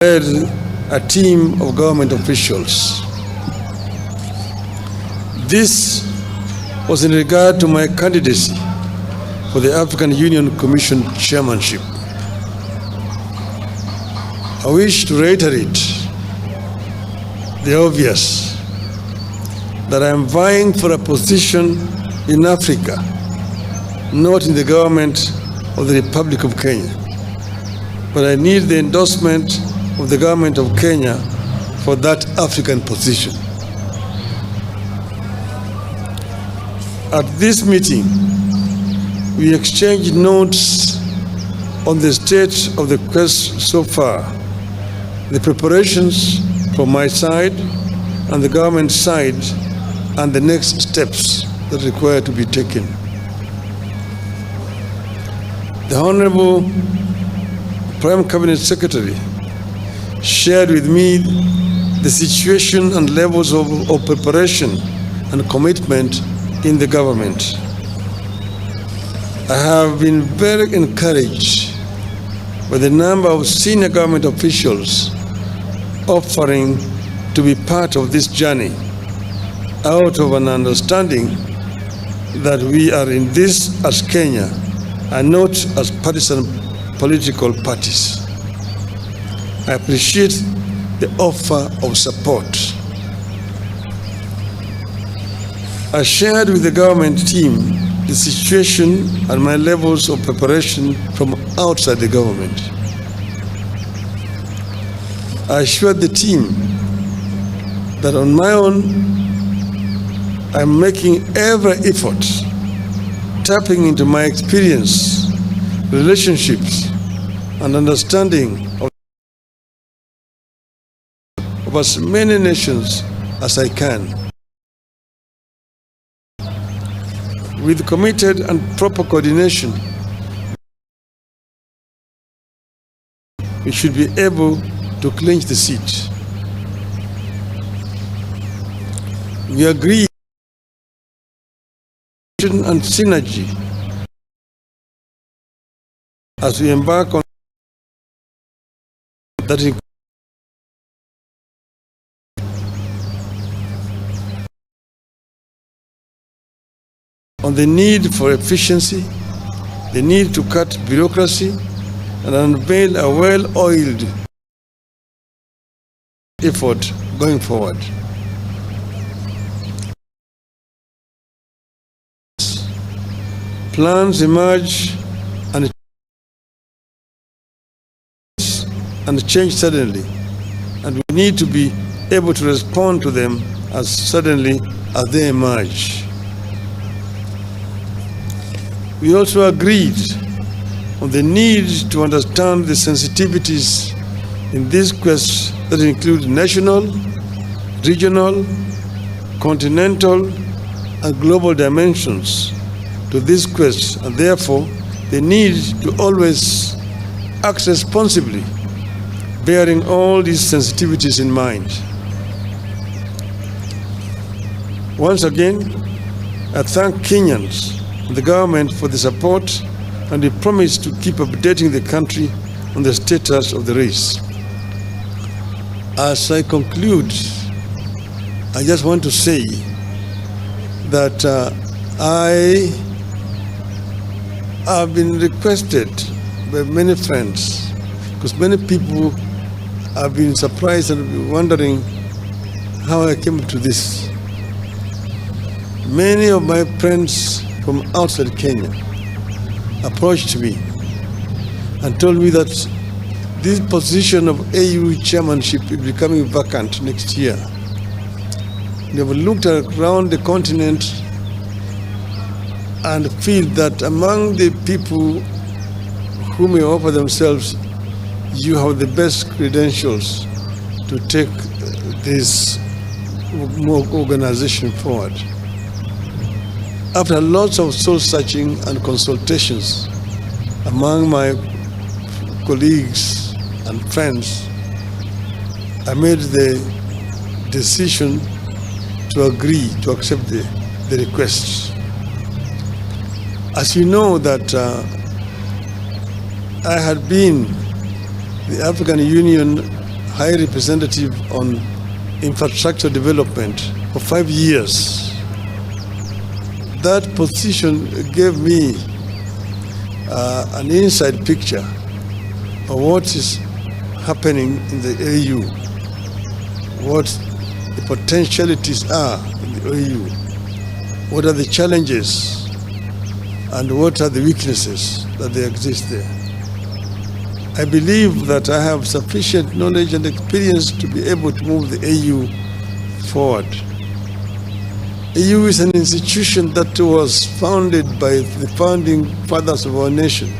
led a team of government officials. This was in regard to my candidacy for the African Union Commission chairmanship. I wish to reiterate the obvious, that I am vying for a position in Africa, not in the government of the Republic of Kenya. But I need the endorsement of the government of Kenya for that African position. At this meeting, we exchanged notes on the state of the quest so far, the preparations from my side and the government side, and the next steps that require to be taken. The Honorable Prime Cabinet Secretary shared with me the situation and levels of preparation and commitment in the government. I have been very encouraged by the number of senior government officials offering to be part of this journey out of an understanding that we are in this as Kenya and not as partisan political parties. I appreciate the offer of support. I shared with the government team the situation and my levels of preparation from outside the government. I assured the team that on my own, I'm making every effort, tapping into my experience, relationships, and understanding of as many nations as I can. With committed and proper coordination, we should be able to clinch the seat. We agree and synergy as we embark on that on the need for efficiency, the need to cut bureaucracy, and unveil a well-oiled effort going forward. Plans emerge and change suddenly, and we need to be able to respond to them as suddenly as they emerge. We also agreed on the need to understand the sensitivities in this quest that include national, regional, continental, and global dimensions to this quest, and therefore the need to always act responsibly, bearing all these sensitivities in mind. Once again, I thank Kenyans and the government for the support and the promise to keep updating the country on the status of the race. As I conclude, I just want to say that I have been requested by many friends, because many people have been surprised and wondering how I came to this. Many of my friends from outside Kenya approached me and told me that this position of AU chairmanship is becoming vacant next year. They have looked around the continent and feel that among the people who may offer themselves, you have the best credentials to take this organization forward. After lots of soul searching and consultations among my colleagues and friends, I made the decision to agree to accept the request. As you know that I had been the African Union High Representative on Infrastructure Development for 5 years. That position gave me an inside picture of what is happening in the AU, what the potentialities are in the AU, what are the challenges, and what are the weaknesses that they exist there. I believe that I have sufficient knowledge and experience to be able to move the AU forward. AU is an institution that was founded by the founding fathers of our nation.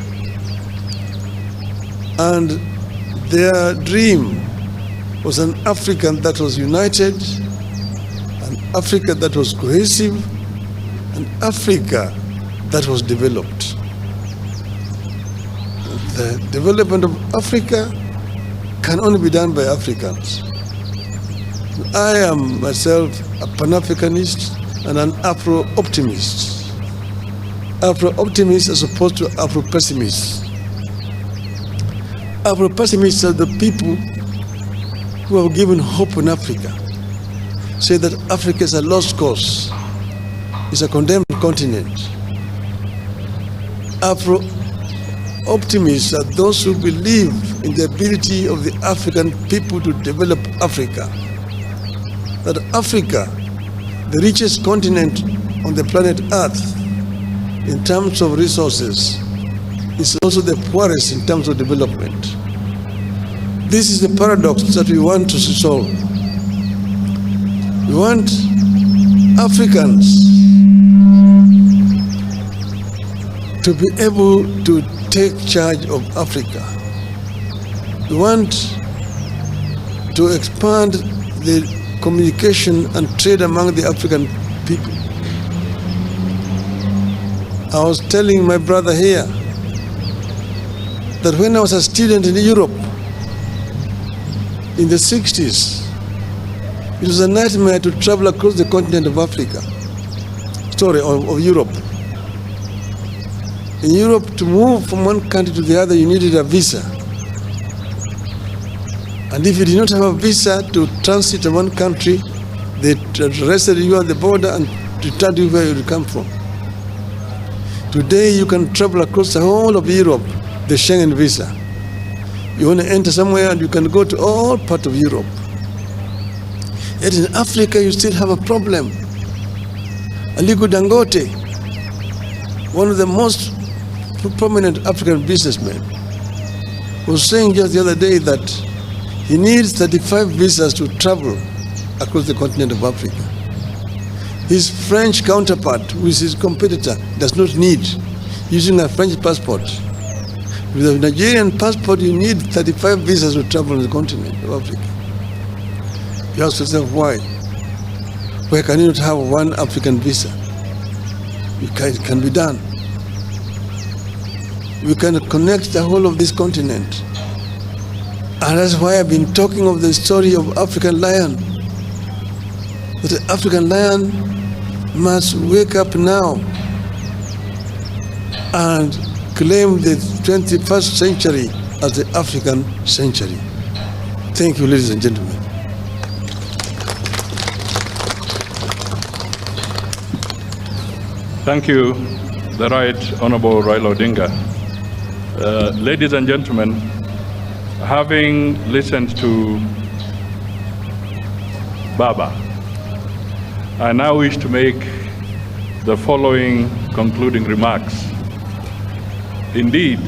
And their dream was an Africa that was united, an Africa that was cohesive, an Africa that was developed. The development of Africa can only be done by Africans. I am myself a Pan-Africanist and an Afro-optimist. Afro-optimists as opposed to Afro-pessimists. Afro-pessimists are the people who have given hope in Africa, say that Africa is a lost cause, it's a condemned continent. Afro-optimists are those who believe in the ability of the African people to develop Africa. That Africa, the richest continent on the planet Earth in terms of resources, is also the poorest in terms of development. This is the paradox that we want to solve. We want Africans to be able to take charge of Africa. We want to expand the communication and trade among the African people. I was telling my brother here that when I was a student in Europe in the 60s, it was a nightmare to travel across the continent of Africa, of Europe. In Europe, to move from one country to the other, you needed a visa. And if you did not have a visa to transit in one country, they arrested you at the border and returned you where you come from. Today, you can travel across the whole of Europe, the Schengen visa. You want to enter somewhere and you can go to all parts of Europe. Yet in Africa, you still have a problem. Aliko Dangote, one of the most prominent African businessmen, was saying just the other day that he needs 35 visas to travel across the continent of Africa. His French counterpart, who is his competitor, does not need, using a French passport. With a Nigerian passport, you need 35 visas to travel on the continent of Africa. You ask yourself, why? Why can you not have one African visa? It can be done. We can connect the whole of this continent. And that's why I've been talking of the story of African lion. That the African lion must wake up now and claim the 21st century as the African century. Thank you, ladies and gentlemen. Thank you, the Right Honorable Raila Odinga. Ladies and gentlemen, having listened to Baba, I now wish to make the following concluding remarks. Indeed,